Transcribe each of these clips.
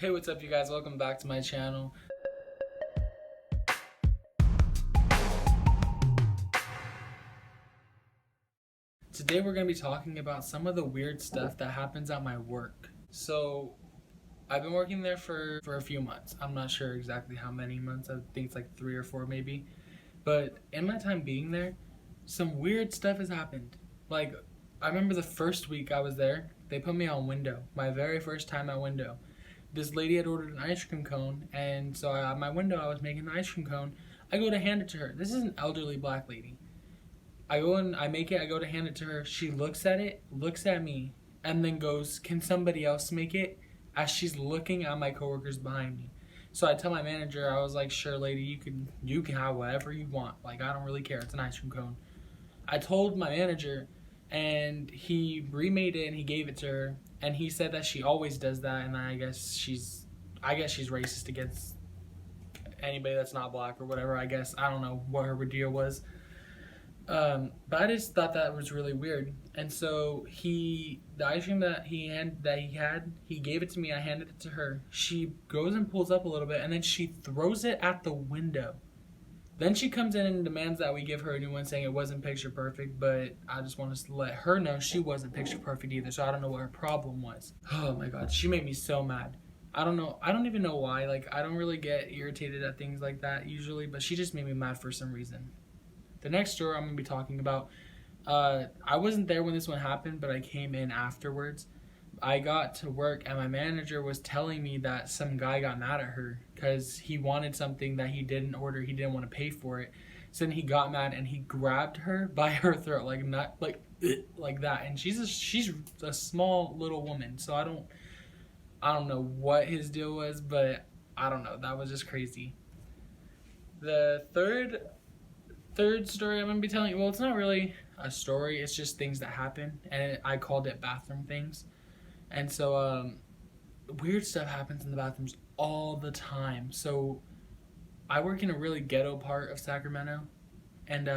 Hey, what's up you guys? Welcome back to my channel. Today we're going to be talking about some of the weird stuff that happens at my work. So, I've been working there for a few months. I'm not sure exactly how many months. I think it's like 3 or 4 maybe. But in my time being there, some weird stuff has happened. Like, I remember the first week I was there, they put me on window. My very first time at window. This lady had ordered an ice cream cone, and so at my window I was making the ice cream cone. I go to hand it to her. This is an elderly black lady. I go and I make it, I go to hand it to her. She looks at it, looks at me, and then goes, "Can somebody else make it?" As she's looking at my coworkers behind me. So I tell my manager, I was like, "Sure lady, you can have whatever you want. Like, I don't really care. It's an ice cream cone." I told my manager, and he remade it and he gave it to her, and he said that she always does that, and I guess she's racist against anybody that's not black or whatever. I guess I don't know what her deal was, but I just thought that was really weird. And so the ice cream that he had, he gave it to me. I handed it to her. She goes and pulls up a little bit, and then she throws it at the window. Then she comes in and demands that we give her a new one, saying it wasn't picture perfect, but I just want to let her know she wasn't picture perfect either, so I don't know what her problem was. Oh my god, she made me so mad. I don't know, I don't even know why. Like, I don't really get irritated at things like that usually, but she just made me mad for some reason. The next story I'm going to be talking about, I wasn't there when this one happened, but I came in afterwards. I got to work and my manager was telling me that some guy got mad at her because he wanted something that he didn't order. He didn't want to pay for it. So then he got mad and he grabbed her by her throat, like not like that. And she's a small little woman, so I don't know what his deal was, but I don't know. That was just crazy. The third story I'm gonna be telling you. Well, it's not really a story. It's just things that happen, and I called it bathroom things. And so, weird stuff happens in the bathrooms all the time. So, I work in a really ghetto part of Sacramento. And,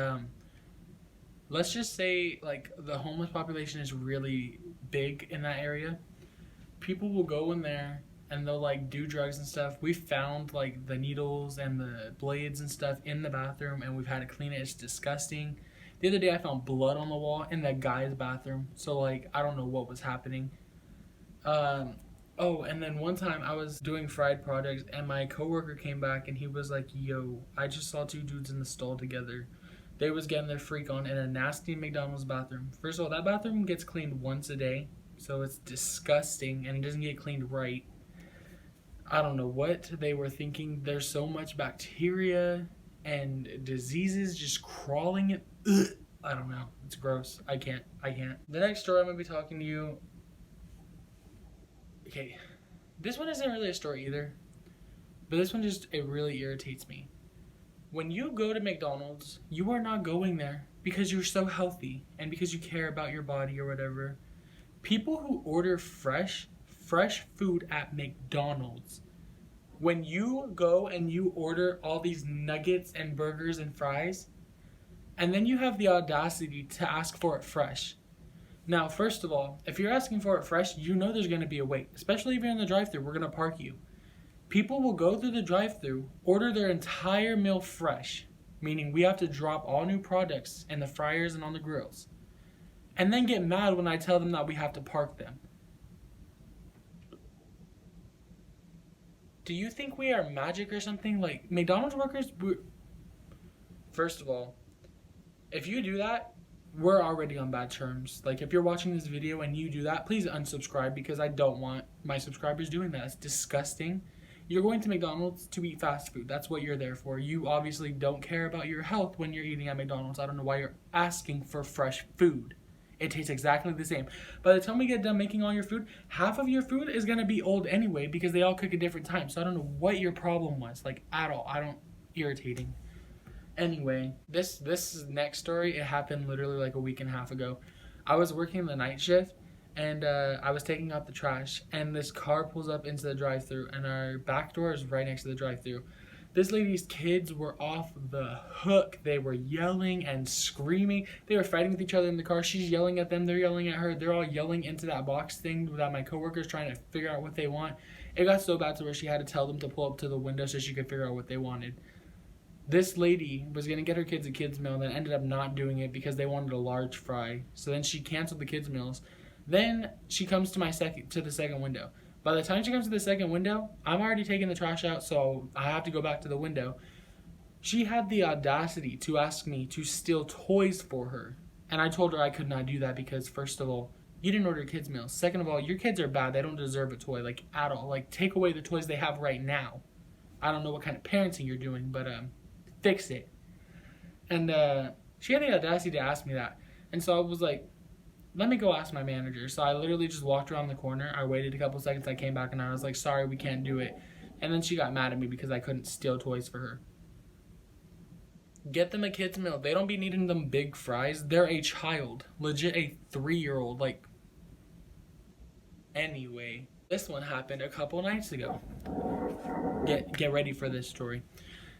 let's just say, like, the homeless population is really big in that area. People will go in there and they'll, like, do drugs and stuff. We found, like, the needles and the blades and stuff in the bathroom, and we've had to clean it. It's disgusting. The other day, I found blood on the wall in that guy's bathroom. So, like, I don't know what was happening. And then one time I was doing fried projects and my coworker came back and he was like, "Yo, I just saw 2 dudes in the stall together. They was getting their freak on in a nasty McDonald's bathroom." First of all, that bathroom gets cleaned once a day, so it's disgusting and it doesn't get cleaned right. I don't know what they were thinking. There's so much bacteria and diseases just crawling in. Ugh. I don't know. It's gross. I can't. The next story I'm going to be talking to you. Okay, this one isn't really a story either, but this one it really irritates me. When you go to McDonald's, you are not going there because you're so healthy and because you care about your body or whatever. People who order fresh food at McDonald's, when you go and you order all these nuggets and burgers and fries, and then you have the audacity to ask for it fresh. Now, first of all, if you're asking for it fresh, you know there's going to be a wait. Especially if you're in the drive-thru, we're going to park you. People will go through the drive-thru, order their entire meal fresh, meaning we have to drop all new products in the fryers and on the grills, and then get mad when I tell them that we have to park them. Do you think we are magic or something? Like, McDonald's workers, first of all, if you do that, we're already on bad terms. Like, if you're watching this video and you do that, please unsubscribe because I don't want my subscribers doing that. It's disgusting. You're going to McDonald's to eat fast food. That's what you're there for. You obviously don't care about your health when you're eating at McDonald's. I don't know why you're asking for fresh food. It tastes exactly the same. By the time we get done making all your food, half of your food is going to be old anyway because they all cook at different times. So I don't know what your problem was, like, at all. Irritating. Anyway, this next story, it happened literally like a week and a half ago. I was working the night shift, and I was taking out the trash, and this car pulls up into the drive-thru, and our back door is right next to the drive-thru. This lady's kids were off the hook. They were yelling and screaming. They were fighting with each other in the car. She's yelling at them. They're yelling at her. They're all yelling into that box thing that my coworker's trying to figure out what they want. It got so bad to where she had to tell them to pull up to the window so she could figure out what they wanted. This lady was going to get her kids a kids meal and then ended up not doing it because they wanted a large fry. So then she canceled the kids meals. Then she comes to the second window. By the time she comes to the second window, I'm already taking the trash out, so I have to go back to the window. She had the audacity to ask me to steal toys for her. And I told her I could not do that because, first of all, you didn't order kids meals. Second of all, your kids are bad. They don't deserve a toy, like, at all. Like, take away the toys they have right now. I don't know what kind of parenting you're doing, but fix it. And she had the audacity to ask me that. And so I was like, let me go ask my manager. So I literally just walked around the corner. I waited a couple seconds. I came back and I was like, sorry, we can't do it. And then she got mad at me because I couldn't steal toys for her. Get them a kid's meal. They don't be needing them big fries. They're a child. Legit a 3-year-old. Like, anyway. This one happened a couple nights ago. Get ready for this story.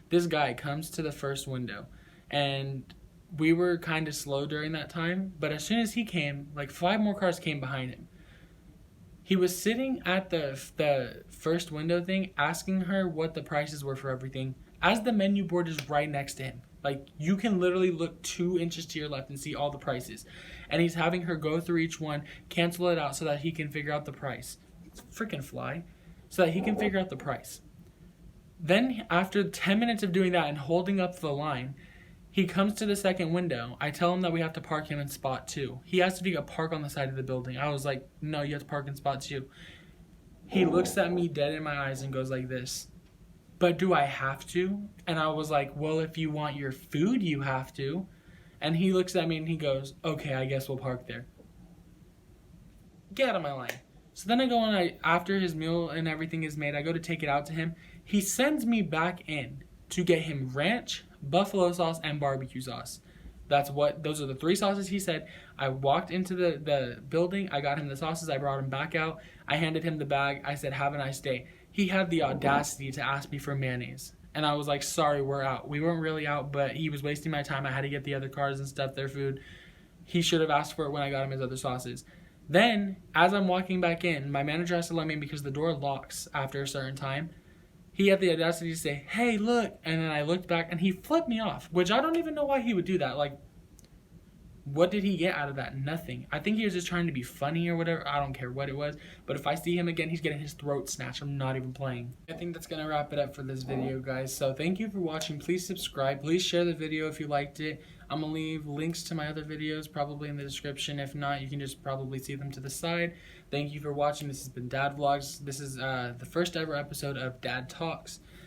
This guy comes to the first window. And we were kind of slow during that time, but as soon as he came, like 5 more cars came behind him. He was sitting at the first window thing, asking her what the prices were for everything, as the menu board is right next to him. Like, you can literally look 2 inches to your left and see all the prices. And he's having her go through each one, cancel it out so that he can figure out the price. It's a freaking fly. So that he can figure out the price. Then, after 10 minutes of doing that and holding up the line, he comes to the second window. I tell him that we have to park him in spot 2. He asked if he could park on the side of the building. I was like, no, you have to park in spot 2. He looks at me dead in my eyes and goes like this, but do I have to? And I was like, well, if you want your food, you have to. And he looks at me and he goes, okay, I guess we'll park there. Get out of my line. So then I go and after his meal and everything is made, I go to take it out to him. He sends me back in to get him ranch, buffalo sauce, and barbecue sauce. Those are the 3 sauces he said. I walked into the building. I got him the sauces. I brought him back out. I handed him the bag. I said, have a nice day. He had the audacity to ask me for mayonnaise. And I was like, sorry, we're out. We weren't really out, but he was wasting my time. I had to get the other cars and stuff, their food. He should have asked for it when I got him his other sauces. Then, as I'm walking back in, my manager has to let me in because the door locks after a certain time. He had the audacity to say, hey, look. And then I looked back and he flipped me off, which I don't even know why he would do that. Like, what did he get out of that? Nothing. I think he was just trying to be funny or whatever. I don't care what it was. But if I see him again, he's getting his throat snatched. I'm not even playing. I think that's going to wrap it up for this video, guys. So thank you for watching. Please subscribe. Please share the video if you liked it. I'm going to leave links to my other videos probably in the description. If not, you can just probably see them to the side. Thank you for watching. This has been Dad Vlogs. This is the first ever episode of Dad Talks.